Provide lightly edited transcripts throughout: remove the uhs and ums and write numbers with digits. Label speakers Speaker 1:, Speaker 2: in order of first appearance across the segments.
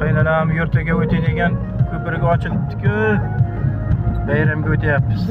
Speaker 1: Qaynanam yurtiga o'tadigan ko'prik ochilibdi-ku. Bayramga o'tyapmiz.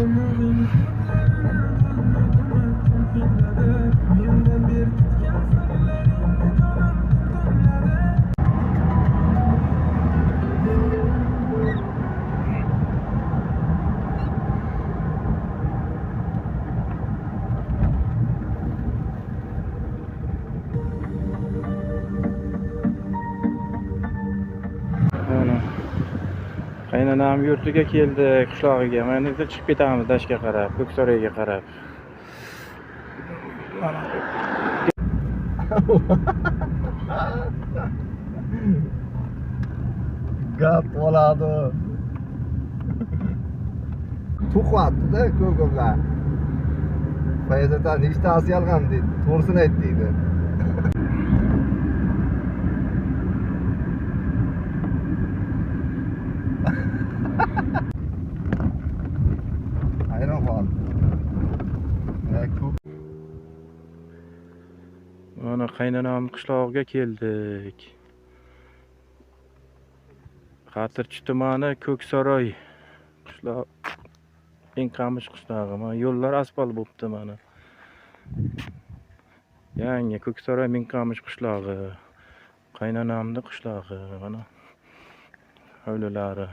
Speaker 1: Qaynanam yurtiga keldik, qishlog'iga. Mana endi chiqib ketamiz dashga qarab, Ko'ksaroyga qarab.
Speaker 2: Gap bo'ladi. Tuqatdi-da ko'kimlar. Fayzatan nechtasi yolg'on deydi, to'g'risini ayt deydi. Hayron qoldim.
Speaker 1: Mana qaynanam qishlog'iga keldik. Xatirchi tumani Ko'ksaroy qishloq. Qamish qishlog'i. Mana yo'llar asfalt bo'libdi mana. Yangi Ko'ksaroy Qamish qishlog'i. Qaynanamning qishlog'i mana. Hovlilari.